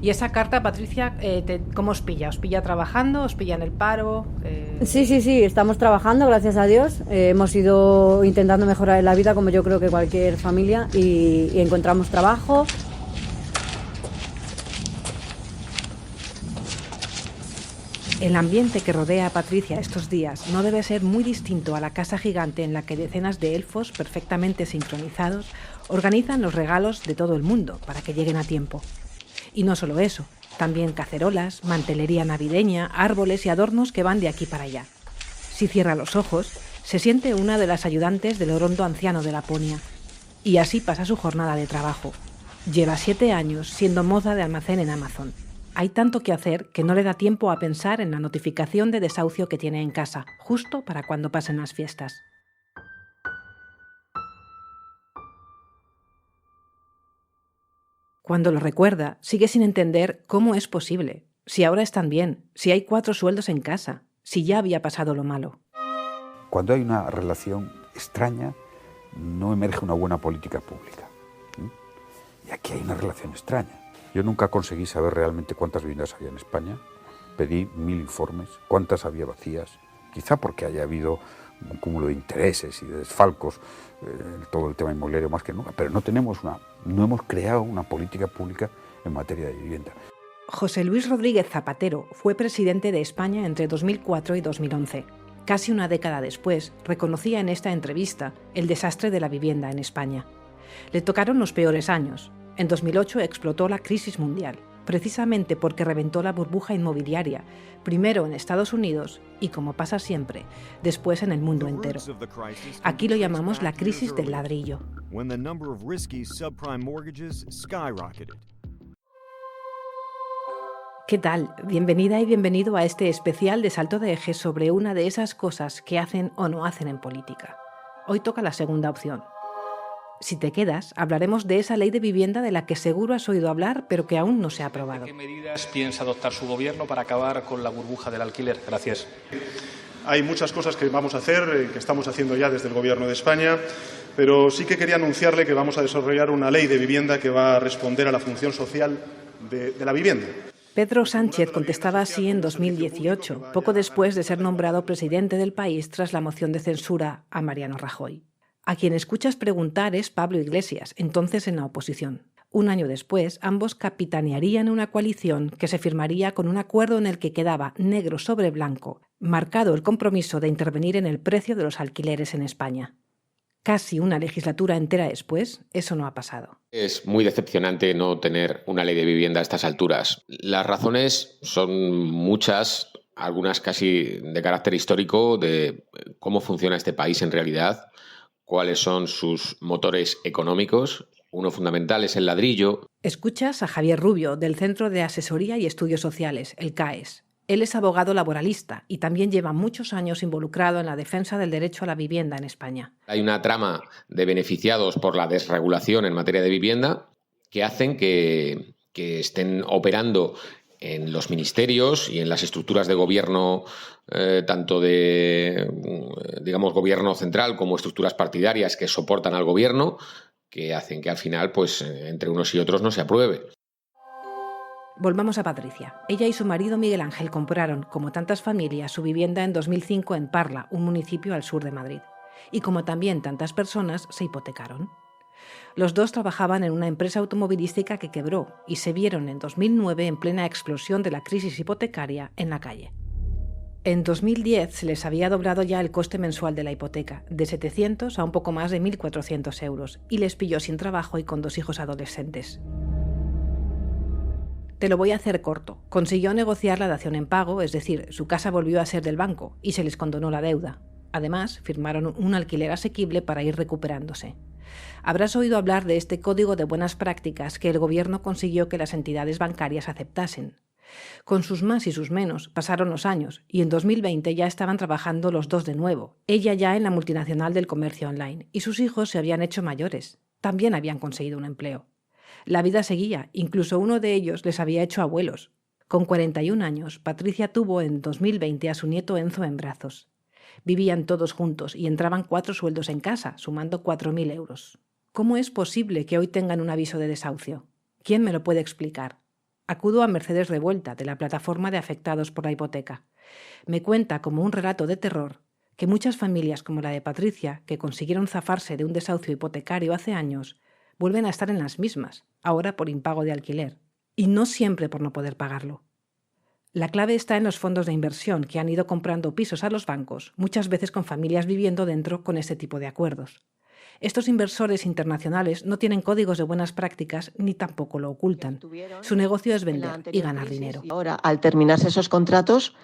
Y esa carta, Patricia, ¿cómo os pilla? ¿Os pilla trabajando? ¿Os pilla en el paro? Sí, estamos trabajando, gracias a Dios. Hemos ido intentando mejorar la vida, como yo creo que cualquier familia, y encontramos trabajo. El ambiente que rodea a Patricia estos días no debe ser muy distinto a la casa gigante en la que decenas de elfos perfectamente sincronizados organizan los regalos de todo el mundo para que lleguen a tiempo. Y no solo eso, también cacerolas, mantelería navideña, árboles y adornos que van de aquí para allá. Si cierra los ojos, se siente una de las ayudantes del orondo anciano de Laponia. Y así pasa su jornada de trabajo. Lleva 7 años siendo moza de almacén en Amazon. Hay tanto que hacer que no le da tiempo a pensar en la notificación de desahucio que tiene en casa, justo para cuando pasen las fiestas. Cuando lo recuerda, sigue sin entender cómo es posible, si ahora están bien, si hay 4 sueldos en casa, si ya había pasado lo malo. Cuando hay una relación extraña, no emerge una buena política pública. Y aquí hay una relación extraña. Yo nunca conseguí saber realmente cuántas viviendas había en España. Pedí 1000 informes, cuántas había vacías, quizá porque haya habido un cúmulo de intereses y de desfalcos, todo el tema inmobiliario más que nunca, pero no hemos creado una política pública en materia de vivienda. José Luis Rodríguez Zapatero fue presidente de España entre 2004 y 2011. Casi una década después, reconocía en esta entrevista el desastre de la vivienda en España. Le tocaron los peores años. En 2008 explotó la crisis mundial, precisamente porque reventó la burbuja inmobiliaria, primero en Estados Unidos y, como pasa siempre, después en el mundo entero. Aquí lo llamamos la crisis del ladrillo. ¿Qué tal? Bienvenida y bienvenido a este especial de Salto de Eje sobre una de esas cosas que hacen o no hacen en política. Hoy toca la segunda opción. Si te quedas, hablaremos de esa ley de vivienda de la que seguro has oído hablar, pero que aún no se ha aprobado. ¿Qué medidas piensa adoptar su gobierno para acabar con la burbuja del alquiler? Gracias. Hay muchas cosas que vamos a hacer, que estamos haciendo ya desde el Gobierno de España, pero sí que quería anunciarle que vamos a desarrollar una ley de vivienda que va a responder a la función social de la vivienda. Pedro Sánchez contestaba así en 2018, poco después de ser nombrado presidente del país tras la moción de censura a Mariano Rajoy. A quien escuchas preguntar es Pablo Iglesias, entonces en la oposición. Un año después, ambos capitanearían una coalición que se firmaría con un acuerdo en el que quedaba negro sobre blanco, marcado el compromiso de intervenir en el precio de los alquileres en España. Casi una legislatura entera después, eso no ha pasado. Es muy decepcionante no tener una ley de vivienda a estas alturas. Las razones son muchas, algunas casi de carácter histórico, de cómo funciona este país en realidad, cuáles son sus motores económicos. Uno fundamental es el ladrillo. Escuchas a Javier Rubio, del Centro de Asesoría y Estudios Sociales, el CAES. Él es abogado laboralista y también lleva muchos años involucrado en la defensa del derecho a la vivienda en España. Hay una trama de beneficiados por la desregulación en materia de vivienda que hacen que estén operando en los ministerios y en las estructuras de gobierno, tanto de, gobierno central como estructuras partidarias que soportan al gobierno, que hacen que al final, entre unos y otros no se apruebe. Volvamos a Patricia. Ella y su marido Miguel Ángel compraron, como tantas familias, su vivienda en 2005 en Parla, un municipio al sur de Madrid. Y como también tantas personas, se hipotecaron. Los dos trabajaban en una empresa automovilística que quebró y se vieron en 2009 en plena explosión de la crisis hipotecaria en la calle. En 2010 se les había doblado ya el coste mensual de la hipoteca, de 700 a un poco más de 1.400 euros, y les pilló sin trabajo y con 2 hijos adolescentes. Te lo voy a hacer corto. Consiguió negociar la dación en pago, es decir, su casa volvió a ser del banco y se les condonó la deuda. Además, firmaron un alquiler asequible para ir recuperándose. Habrás oído hablar de este código de buenas prácticas que el gobierno consiguió que las entidades bancarias aceptasen. Con sus más y sus menos pasaron los años y en 2020 ya estaban trabajando los dos de nuevo, ella ya en la multinacional del comercio online y sus hijos se habían hecho mayores. También habían conseguido un empleo. La vida seguía, incluso uno de ellos les había hecho abuelos. Con 41 años, Patricia tuvo en 2020 a su nieto Enzo en brazos. Vivían todos juntos y entraban 4 sueldos en casa, sumando 4.000 euros. ¿Cómo es posible que hoy tengan un aviso de desahucio? ¿Quién me lo puede explicar? Acudo a Mercedes Revuelta, de la plataforma de afectados por la hipoteca. Me cuenta, como un relato de terror, que muchas familias como la de Patricia, que consiguieron zafarse de un desahucio hipotecario hace años, vuelven a estar en las mismas, ahora por impago de alquiler, y no siempre por no poder pagarlo. La clave está en los fondos de inversión que han ido comprando pisos a los bancos, muchas veces con familias viviendo dentro con este tipo de acuerdos. Estos inversores internacionales no tienen códigos de buenas prácticas ni tampoco lo ocultan. Su negocio es vender y ganar dinero. Ahora, al terminarse esos contratos,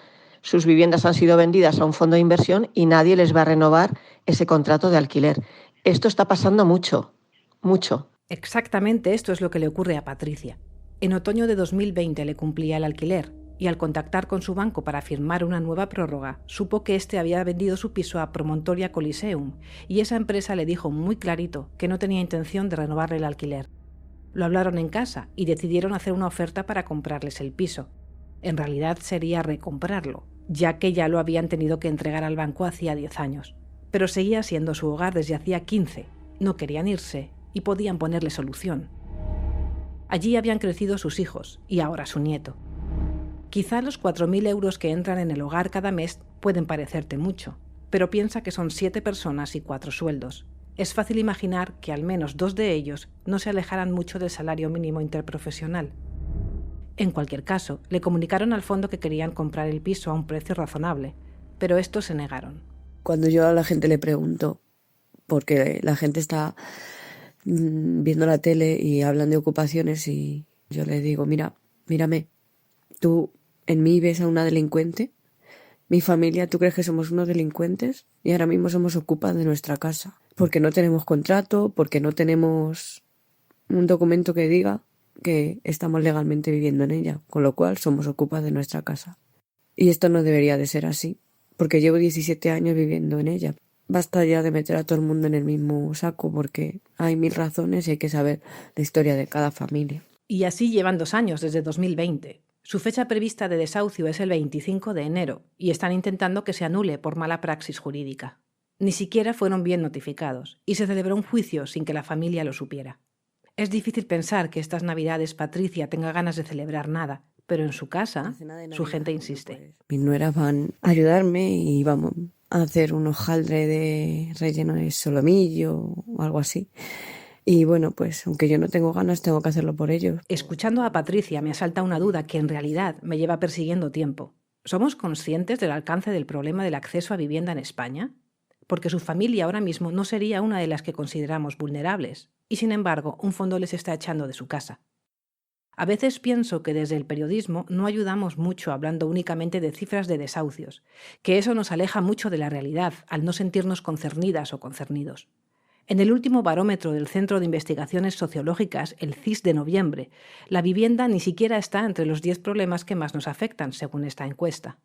sus viviendas han sido vendidas a un fondo de inversión y nadie les va a renovar ese contrato de alquiler. Esto está pasando mucho, mucho. Exactamente esto es lo que le ocurre a Patricia. En otoño de 2020 le cumplía el alquiler y al contactar con su banco para firmar una nueva prórroga, supo que éste había vendido su piso a Promontoria Coliseum y esa empresa le dijo muy clarito que no tenía intención de renovarle el alquiler. Lo hablaron en casa y decidieron hacer una oferta para comprarles el piso. En realidad sería recomprarlo, ya que ya lo habían tenido que entregar al banco hacía 10 años. Pero seguía siendo su hogar desde hacía 15. No querían irse y podían ponerle solución. Allí habían crecido sus hijos y ahora su nieto. Quizá los 4.000 euros que entran en el hogar cada mes pueden parecerte mucho, pero piensa que son 7 personas y 4 sueldos. Es fácil imaginar que al menos 2 de ellos no se alejaran mucho del salario mínimo interprofesional. En cualquier caso, le comunicaron al fondo que querían comprar el piso a un precio razonable, pero estos se negaron. Cuando yo a la gente le pregunto, porque la gente está viendo la tele y hablan de ocupaciones y yo le digo, mírame, tú en mí ves a una delincuente, mi familia, ¿tú crees que somos unos delincuentes? Y ahora mismo somos ocupas de nuestra casa, porque no tenemos contrato, porque no tenemos un documento que diga que estamos legalmente viviendo en ella, con lo cual somos ocupas de nuestra casa. Y esto no debería de ser así, porque llevo 17 años viviendo en ella. Basta ya de meter a todo el mundo en el mismo saco, porque hay 1000 razones y hay que saber la historia de cada familia. Y así llevan 2 años, desde 2020. Su fecha prevista de desahucio es el 25 de enero y están intentando que se anule por mala praxis jurídica. Ni siquiera fueron bien notificados y se celebró un juicio sin que la familia lo supiera. Es difícil pensar que estas Navidades Patricia tenga ganas de celebrar nada, pero en su casa su gente insiste. Mis nueras van a ayudarme y vamos a hacer un hojaldre de relleno de solomillo o algo así. Y bueno, pues aunque yo no tengo ganas, tengo que hacerlo por ellos. Escuchando a Patricia me asalta una duda que en realidad me lleva persiguiendo tiempo. ¿Somos conscientes del alcance del problema del acceso a vivienda en España? Porque su familia ahora mismo no sería una de las que consideramos vulnerables, y sin embargo un fondo les está echando de su casa. A veces pienso que desde el periodismo no ayudamos mucho hablando únicamente de cifras de desahucios, que eso nos aleja mucho de la realidad al no sentirnos concernidas o concernidos. En el último barómetro del Centro de Investigaciones Sociológicas, el CIS de noviembre, la vivienda ni siquiera está entre los 10 problemas que más nos afectan, según esta encuesta.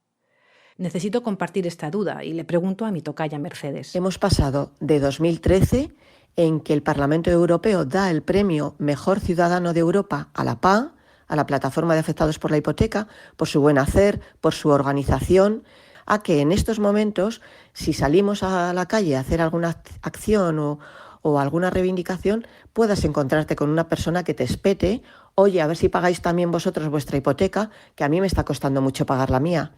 Necesito compartir esta duda y le pregunto a mi tocaya Mercedes. Hemos pasado de 2013, en que el Parlamento Europeo da el premio Mejor Ciudadano de Europa a la PA, a la Plataforma de Afectados por la Hipoteca, por su buen hacer, por su organización, a que en estos momentos, si salimos a la calle a hacer alguna acción o alguna reivindicación, puedas encontrarte con una persona que te espete, oye, a ver si pagáis también vosotros vuestra hipoteca, que a mí me está costando mucho pagar la mía.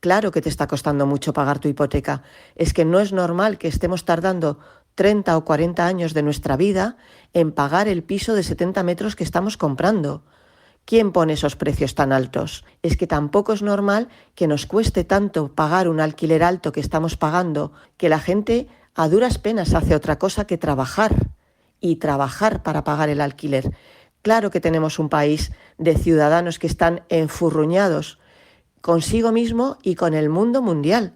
Claro que te está costando mucho pagar tu hipoteca. Es que no es normal que estemos tardando 30 o 40 años de nuestra vida en pagar el piso de 70 metros que estamos comprando. ¿Quién pone esos precios tan altos? Es que tampoco es normal que nos cueste tanto pagar un alquiler alto que estamos pagando, que la gente a duras penas hace otra cosa que trabajar, y trabajar para pagar el alquiler. Claro que tenemos un país de ciudadanos que están enfurruñados consigo mismo y con el mundo mundial.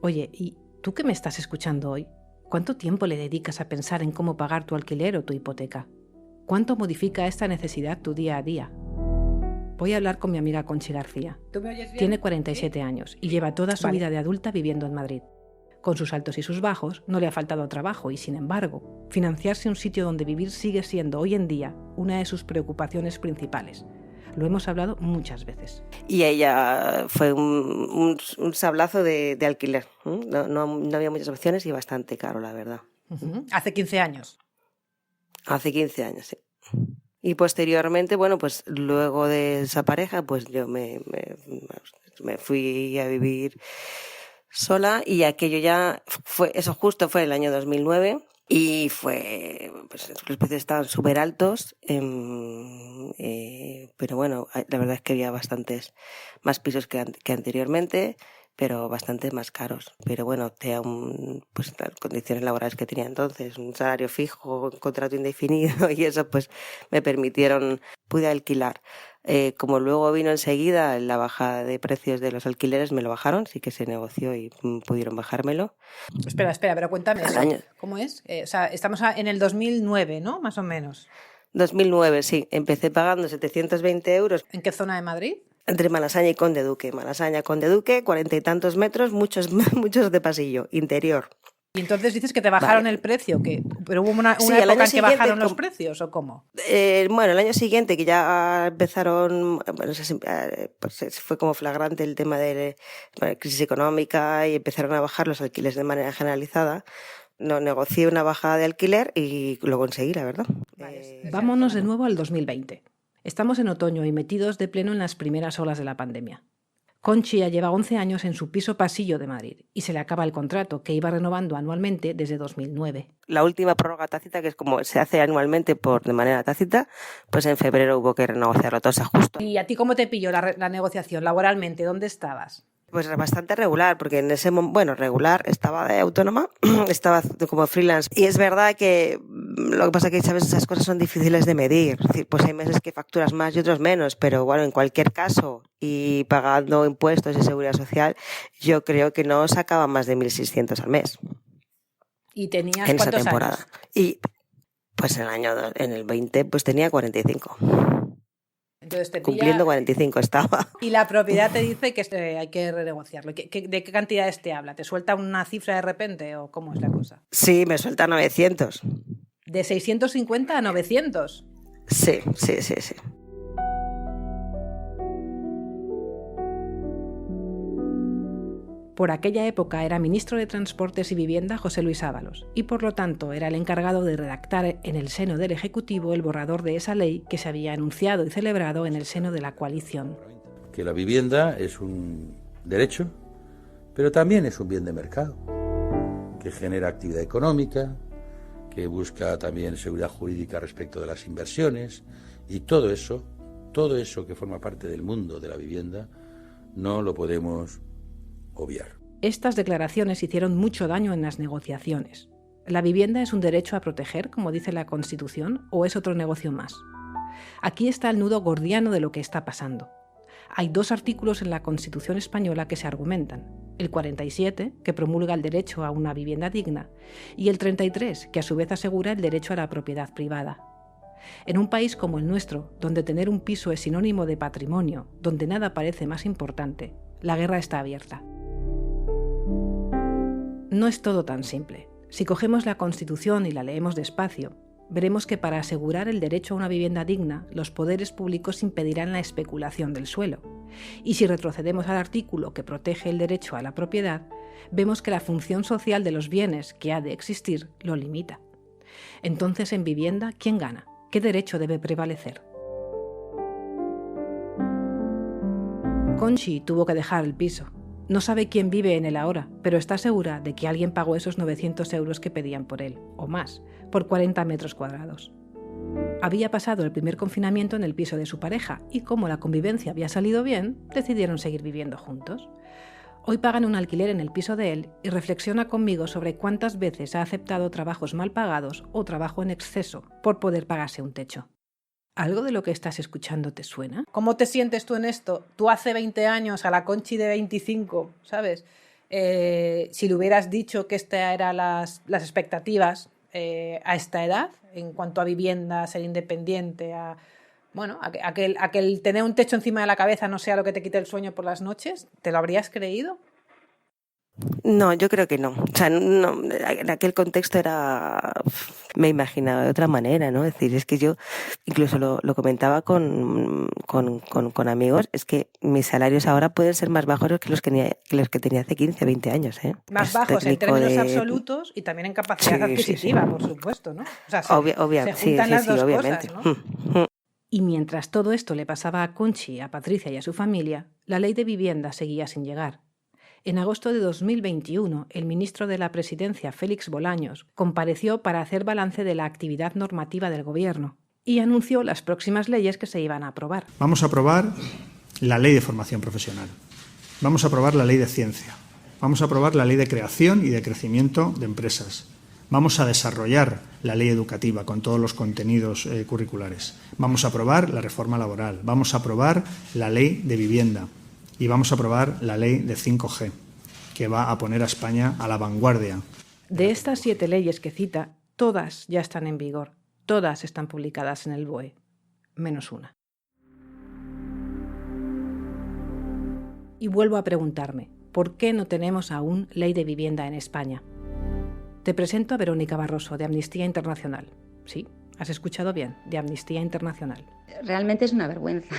Oye, ¿y tú que me estás escuchando hoy? ¿Cuánto tiempo le dedicas a pensar en cómo pagar tu alquiler o tu hipoteca? ¿Cuánto modifica esta necesidad tu día a día? Voy a hablar con mi amiga Conchi García. Tiene 47 años y lleva toda su vida de adulta viviendo en Madrid. Con sus altos y sus bajos, no le ha faltado trabajo y, sin embargo, financiarse un sitio donde vivir sigue siendo hoy en día una de sus preocupaciones principales. Lo hemos hablado muchas veces. Y ella fue un sablazo de alquiler. No había muchas opciones y bastante caro, la verdad. Hace 15 años. Hace 15 años, sí. Y posteriormente, bueno, pues luego de esa pareja, pues yo me fui a vivir sola y aquello ya fue, eso justo fue el año 2009 y fue, pues los precios estaban súper altos, pero bueno, la verdad es que había bastantes más pisos que anteriormente, pero bastante más caros. Pero bueno, pues las condiciones laborales que tenía entonces, un salario fijo, un contrato indefinido y eso pues me permitieron, pude alquilar. Como luego vino enseguida la bajada de precios de los alquileres, me lo bajaron, sí que se negoció y pudieron bajármelo. Espera, pero cuéntame eso. ¿Cómo es? O sea, estamos en el 2009, ¿no? Más o menos. 2009, sí. Empecé pagando 720 euros. ¿En qué zona de Madrid? Entre Malasaña y Conde Duque. Malasaña, Conde Duque, 40 y tantos metros, muchos de pasillo, interior. Y entonces dices que te bajaron el precio, pero hubo una sí, época en que bajaron los precios, ¿o cómo? Bueno, el año siguiente que ya empezaron, pues fue como flagrante el tema de la crisis económica y empezaron a bajar los alquileres de manera generalizada. No negocié una bajada de alquiler y lo conseguí, la verdad. Vámonos de nuevo al 2020. Estamos en otoño y metidos de pleno en las primeras olas de la pandemia. Conchi ya lleva 11 años en su piso pasillo de Madrid y se le acaba el contrato, que iba renovando anualmente desde 2009. La última prórroga tácita, que es como se hace anualmente de manera tácita, pues en febrero hubo que renegociarlo, todo se ajustó. ¿Y a ti cómo te pilló la negociación laboralmente? ¿Dónde estabas? Pues bastante regular, porque en ese momento, bueno, regular, estaba de autónoma, estaba como freelance. Y es verdad que lo que pasa es que, ¿sabes? Esas cosas son difíciles de medir. Es decir, pues hay meses que facturas más y otros menos, pero bueno, en cualquier caso, y pagando impuestos y seguridad social, yo creo que no sacaba más de 1.600 al mes. ¿Y tenías en esa cuántos temporada? años? Y pues en el 20 pues tenía 45. Entonces cumpliendo 45 estaba. Y la propiedad te dice que hay que renegociarlo. ¿De qué cantidades te habla? ¿Te suelta una cifra de repente o cómo es la cosa? Sí, me suelta 900. ¿De 650 a 900? Sí. Por aquella época era ministro de Transportes y Vivienda José Luis Ábalos y por lo tanto era el encargado de redactar en el seno del Ejecutivo el borrador de esa ley que se había anunciado y celebrado en el seno de la coalición. Que la vivienda es un derecho, pero también es un bien de mercado, que genera actividad económica, que busca también seguridad jurídica respecto de las inversiones y todo eso que forma parte del mundo de la vivienda no lo podemos obviar. Estas declaraciones hicieron mucho daño en las negociaciones. ¿La vivienda es un derecho a proteger, como dice la Constitución, o es otro negocio más? Aquí está el nudo gordiano de lo que está pasando. Hay 2 artículos en la Constitución española que se argumentan. El 47, que promulga el derecho a una vivienda digna, y el 33, que a su vez asegura el derecho a la propiedad privada. En un país como el nuestro, donde tener un piso es sinónimo de patrimonio, donde nada parece más importante, la guerra está abierta. No es todo tan simple. Si cogemos la Constitución y la leemos despacio, veremos que para asegurar el derecho a una vivienda digna, los poderes públicos impedirán la especulación del suelo. Y si retrocedemos al artículo que protege el derecho a la propiedad, vemos que la función social de los bienes que ha de existir lo limita. Entonces, en vivienda, ¿quién gana? ¿Qué derecho debe prevalecer? Conchi tuvo que dejar el piso. No sabe quién vive en él ahora, pero está segura de que alguien pagó esos 900 euros que pedían por él, o más, por 40 metros cuadrados. Había pasado el primer confinamiento en el piso de su pareja y como la convivencia había salido bien, decidieron seguir viviendo juntos. Hoy pagan un alquiler en el piso de él y reflexiona conmigo sobre cuántas veces ha aceptado trabajos mal pagados o trabajo en exceso por poder pagarse un techo. ¿Algo de lo que estás escuchando te suena? ¿Cómo te sientes tú en esto? Tú hace 20 años, a la Conchi de 25, ¿sabes? Si le hubieras dicho que estas eran las expectativas a esta edad, en cuanto a vivienda, a ser independiente, a que el tener un techo encima de la cabeza no sea lo que te quite el sueño por las noches, ¿te lo habrías creído? No, yo creo que no. O sea, no, en aquel contexto me imaginaba de otra manera, ¿no? Es decir, es que yo incluso lo comentaba con amigos, es que mis salarios ahora pueden ser más bajos que los que tenía hace 15, 20 años, ¿eh? Más Pues bajos en técnico términos absolutos y también en capacidad adquisitiva, por supuesto, ¿no? O sea, se juntan las dos obviamente. cosas, ¿no? Y mientras todo esto le pasaba a Conchi, a Patricia y a su familia, la ley de vivienda seguía sin llegar. En agosto de 2021, el ministro de la Presidencia, Félix Bolaños, compareció para hacer balance de la actividad normativa del Gobierno y anunció las próximas leyes que se iban a aprobar. Vamos a aprobar la Ley de Formación Profesional. Vamos a aprobar la Ley de Ciencia. Vamos a aprobar la Ley de Creación y de Crecimiento de Empresas. Vamos a desarrollar la Ley Educativa con todos los contenidos curriculares. Vamos a aprobar la reforma laboral. Vamos a aprobar la Ley de Vivienda. Y vamos a aprobar la ley de 5G, que va a poner a España a la vanguardia. De estas 7 leyes que cita, todas ya están en vigor, todas están publicadas en el BOE, menos una. Y vuelvo a preguntarme, ¿por qué no tenemos aún ley de vivienda en España? Te presento a Verónica Barroso, de Amnistía Internacional. Sí, has escuchado bien, de Amnistía Internacional. Realmente es una vergüenza.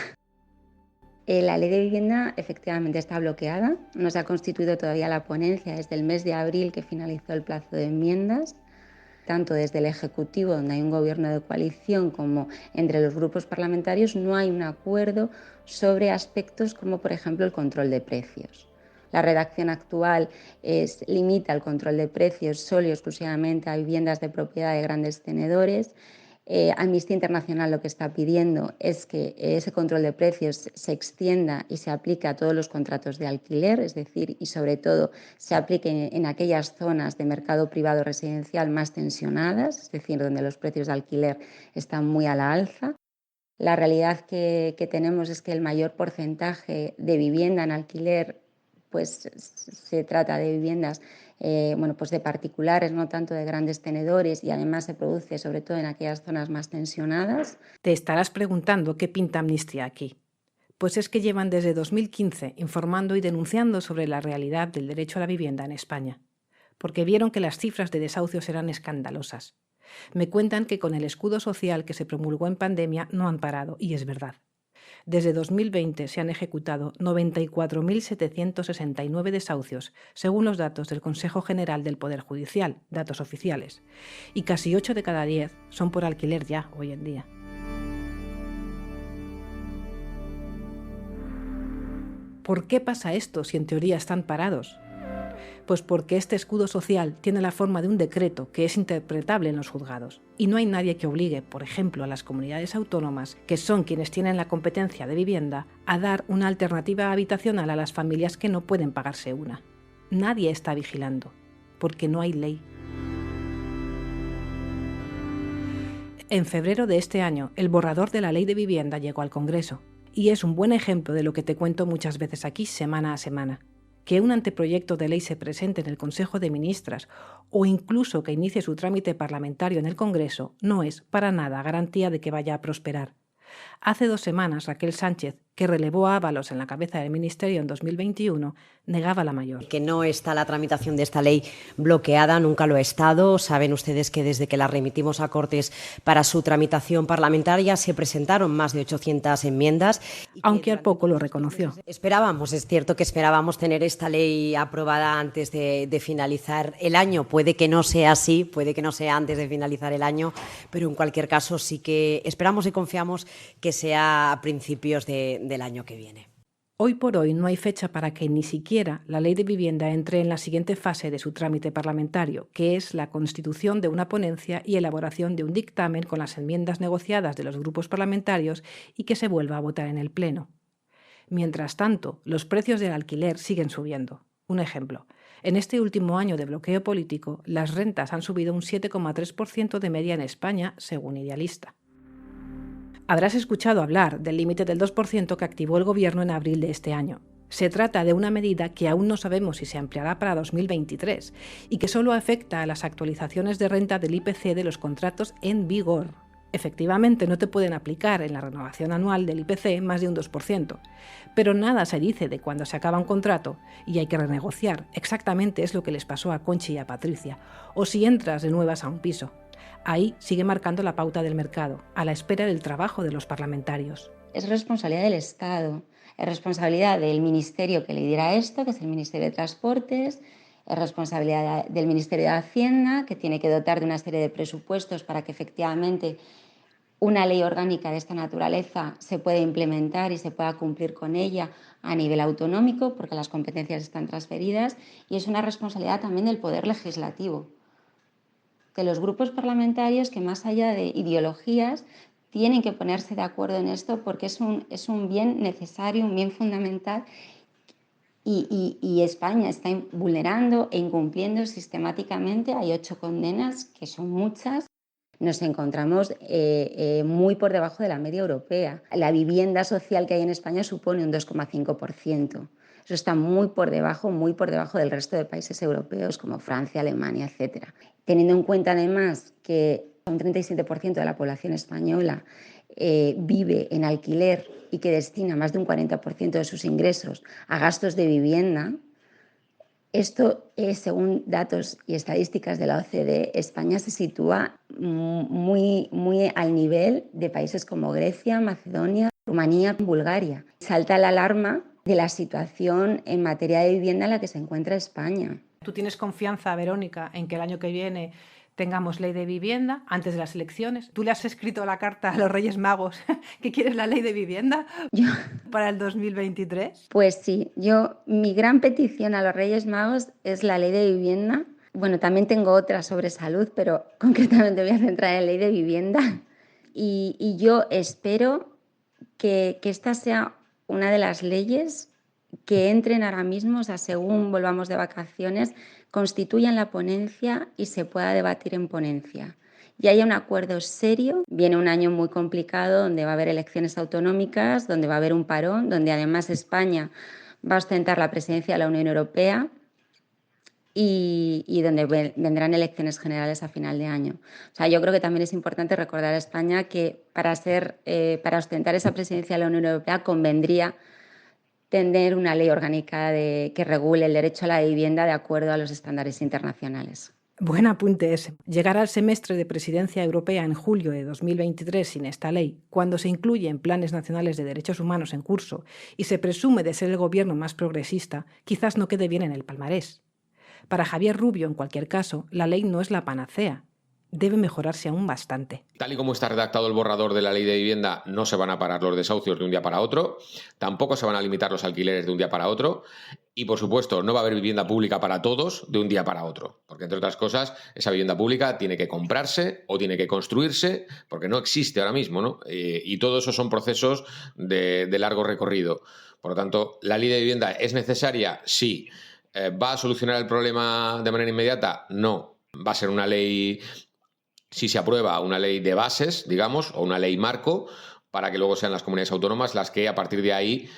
La ley de vivienda efectivamente está bloqueada, no se ha constituido todavía la ponencia desde el mes de abril que finalizó el plazo de enmiendas, tanto desde el Ejecutivo, donde hay un gobierno de coalición, como entre los grupos parlamentarios, no hay un acuerdo sobre aspectos como, por ejemplo, el control de precios. La redacción actual limita el control de precios solo y exclusivamente a viviendas de propiedad de grandes tenedores. Amnistía Internacional lo que está pidiendo es que ese control de precios se extienda y se aplique a todos los contratos de alquiler, es decir, y sobre todo se aplique en aquellas zonas de mercado privado residencial más tensionadas, es decir, donde los precios de alquiler están muy a la alza. La realidad que tenemos es que el mayor porcentaje de vivienda en alquiler pues se trata de viviendas pues de particulares, no tanto de grandes tenedores, y además se produce sobre todo en aquellas zonas más tensionadas. Te estarás preguntando qué pinta Amnistía aquí. Pues es que llevan desde 2015 informando y denunciando sobre la realidad del derecho a la vivienda en España, porque vieron que las cifras de desahucios eran escandalosas. Me cuentan que con el escudo social que se promulgó en pandemia no han parado, y es verdad. Desde 2020 se han ejecutado 94.769 desahucios, según los datos del Consejo General del Poder Judicial, datos oficiales, y casi 8 de cada 10 son por alquiler ya hoy en día. ¿Por qué pasa esto si en teoría están parados? Pues porque este escudo social tiene la forma de un decreto que es interpretable en los juzgados y no hay nadie que obligue, por ejemplo, a las comunidades autónomas, que son quienes tienen la competencia de vivienda, a dar una alternativa habitacional a las familias que no pueden pagarse una. Nadie está vigilando, porque no hay ley. En febrero de este año, el borrador de la Ley de Vivienda llegó al Congreso y es un buen ejemplo de lo que te cuento muchas veces aquí semana a semana. Que un anteproyecto de ley se presente en el Consejo de Ministras o incluso que inicie su trámite parlamentario en el Congreso no es para nada garantía de que vaya a prosperar. Hace 2 semanas, Raquel Sánchez, que relevó a Ábalos en la cabeza del Ministerio en 2021, negaba la mayor. Que no está la tramitación de esta ley bloqueada, nunca lo ha estado. Saben ustedes que desde que la remitimos a Cortes para su tramitación parlamentaria se presentaron más de 800 enmiendas. Aunque al poco lo reconoció. Es cierto que esperábamos tener esta ley aprobada antes de finalizar el año. Puede que no sea así, puede que no sea antes de finalizar el año, pero en cualquier caso sí que esperamos y confiamos que sea a principios del año que viene. Hoy por hoy no hay fecha para que ni siquiera la Ley de Vivienda entre en la siguiente fase de su trámite parlamentario, que es la constitución de una ponencia y elaboración de un dictamen con las enmiendas negociadas de los grupos parlamentarios y que se vuelva a votar en el Pleno. Mientras tanto, los precios del alquiler siguen subiendo. Un ejemplo. En este último año de bloqueo político, las rentas han subido un 7,3% de media en España, según Idealista. Habrás escuchado hablar del límite del 2% que activó el Gobierno en abril de este año. Se trata de una medida que aún no sabemos si se ampliará para 2023 y que solo afecta a las actualizaciones de renta del IPC de los contratos en vigor. Efectivamente, no te pueden aplicar en la renovación anual del IPC más de un 2%, pero nada se dice de cuando se acaba un contrato y hay que renegociar. Exactamente es lo que les pasó a Conchi y a Patricia, o si entras de nuevas a un piso. Ahí sigue marcando la pauta del mercado, a la espera del trabajo de los parlamentarios. Es responsabilidad del Estado, es responsabilidad del ministerio que lidera esto, que es el Ministerio de Transportes, es responsabilidad del Ministerio de Hacienda, que tiene que dotar de una serie de presupuestos para que efectivamente una ley orgánica de esta naturaleza se pueda implementar y se pueda cumplir con ella a nivel autonómico, porque las competencias están transferidas, y es una responsabilidad también del Poder Legislativo, de los grupos parlamentarios que, más allá de ideologías, tienen que ponerse de acuerdo en esto, porque es un bien necesario, un bien fundamental, y España está vulnerando e incumpliendo sistemáticamente. Hay 8 condenas, que son muchas. Nos encontramos muy por debajo de la media europea. La vivienda social que hay en España supone un 2,5%. Eso está muy por debajo del resto de países europeos como Francia, Alemania, etc. Teniendo en cuenta además que un 37% de la población española vive en alquiler y que destina más de un 40% de sus ingresos a gastos de vivienda, esto, según datos y estadísticas de la OCDE, España se sitúa muy al nivel de países como Grecia, Macedonia, Rumanía, Bulgaria. Salta la alarma de la situación en materia de vivienda en la que se encuentra España. ¿Tú tienes confianza, Verónica, en que el año que viene tengamos ley de vivienda antes de las elecciones? ¿Tú le has escrito la carta a los Reyes Magos que quieres la ley de vivienda para el 2023? Pues sí, mi gran petición a los Reyes Magos es la ley de vivienda. Bueno, también tengo otra sobre salud, pero concretamente voy a centrar en la ley de vivienda. Y yo espero que esta sea una de las leyes que entren ahora mismo, o sea, según volvamos de vacaciones, constituyan la ponencia y se pueda debatir en ponencia. Y haya un acuerdo serio. Viene un año muy complicado donde va a haber elecciones autonómicas, donde va a haber un parón, donde además España va a ostentar la presidencia de la Unión Europea y donde vendrán elecciones generales a final de año. O sea, yo creo que también es importante recordar a España que para ostentar esa presidencia de la Unión Europea convendría tener una ley orgánica que regule el derecho a la vivienda de acuerdo a los estándares internacionales. Buen apunte ese. Llegar al semestre de presidencia europea en julio de 2023 sin esta ley, cuando se incluye en planes nacionales de derechos humanos en curso y se presume de ser el gobierno más progresista, quizás no quede bien en el palmarés. Para Javier Rubio, en cualquier caso, la ley no es la panacea. Debe mejorarse aún bastante. Tal y como está redactado el borrador de la ley de vivienda, no se van a parar los desahucios de un día para otro, tampoco se van a limitar los alquileres de un día para otro y, por supuesto, no va a haber vivienda pública para todos de un día para otro, porque, entre otras cosas, esa vivienda pública tiene que comprarse o tiene que construirse, porque no existe ahora mismo, ¿no? Y todo eso son procesos de largo recorrido. Por lo tanto, ¿la ley de vivienda es necesaria? Sí. ¿Va a solucionar el problema de manera inmediata? No. Va a ser una ley, si se aprueba, una ley de bases, digamos, o una ley marco, para que luego sean las comunidades autónomas las que a partir de ahí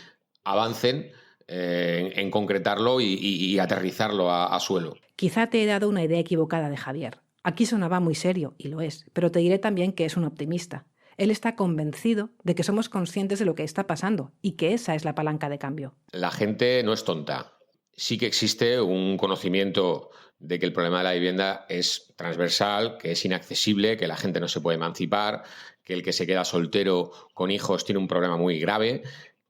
avancen en concretarlo y aterrizarlo a suelo. Quizá te he dado una idea equivocada de Javier. Aquí sonaba muy serio, y lo es, pero te diré también que es un optimista. Él está convencido de que somos conscientes de lo que está pasando y que esa es la palanca de cambio. La gente no es tonta. Sí que existe un conocimiento de que el problema de la vivienda es transversal, que es inaccesible, que la gente no se puede emancipar, que el que se queda soltero con hijos tiene un problema muy grave,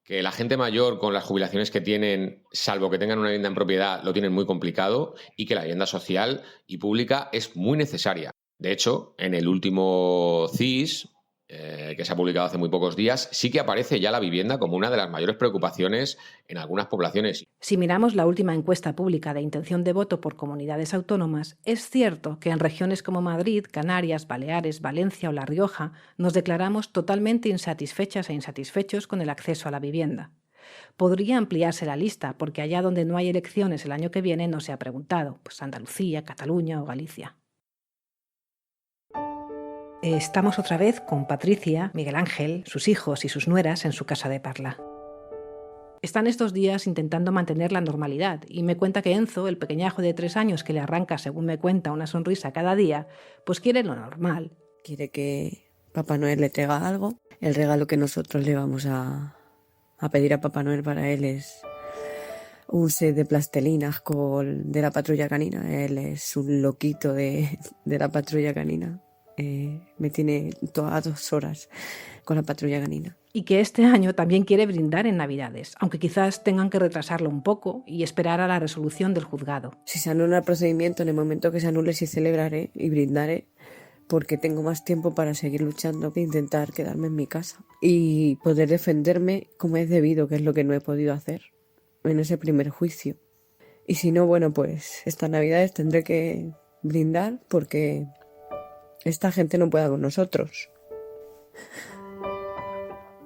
que la gente mayor con las jubilaciones que tienen, salvo que tengan una vivienda en propiedad, lo tienen muy complicado y que la vivienda social y pública es muy necesaria. De hecho, en el último CIS, que se ha publicado hace muy pocos días, sí que aparece ya la vivienda como una de las mayores preocupaciones en algunas poblaciones. Si miramos la última encuesta pública de intención de voto por comunidades autónomas, es cierto que en regiones como Madrid, Canarias, Baleares, Valencia o La Rioja nos declaramos totalmente insatisfechas e insatisfechos con el acceso a la vivienda. Podría ampliarse la lista, porque allá donde no hay elecciones el año que viene no se ha preguntado, pues Andalucía, Cataluña o Galicia. Estamos otra vez con Patricia, Miguel Ángel, sus hijos y sus nueras en su casa de Parla. Están estos días intentando mantener la normalidad y me cuenta que Enzo, el pequeñajo de 3 años que le arranca, según me cuenta, una sonrisa cada día, pues quiere lo normal. Quiere que Papá Noel le traiga algo. El regalo que nosotros le vamos a pedir a Papá Noel para él es un set de plastelinas de la Patrulla Canina. Él es un loquito de la Patrulla Canina. Me tiene todas 2 horas con la Patrulla Canina. Y que este año también quiere brindar en Navidades, aunque quizás tengan que retrasarlo un poco y esperar a la resolución del juzgado. Si se anula el procedimiento, en el momento que se anule sí celebraré y brindaré, porque tengo más tiempo para seguir luchando e intentar quedarme en mi casa y poder defenderme como es debido, que es lo que no he podido hacer en ese primer juicio. Y si no, bueno, pues estas Navidades tendré que brindar porque esta gente no pueda con nosotros.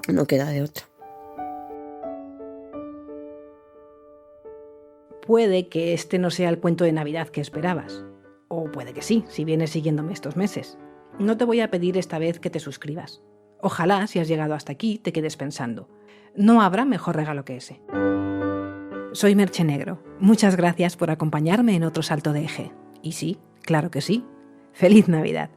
No queda de otra. Puede que este no sea el cuento de Navidad que esperabas. O puede que sí, si vienes siguiéndome estos meses. No te voy a pedir esta vez que te suscribas. Ojalá, si has llegado hasta aquí, te quedes pensando. No habrá mejor regalo que ese. Soy Merche Negro. Muchas gracias por acompañarme en otro salto de eje. Y sí, claro que sí. ¡Feliz Navidad!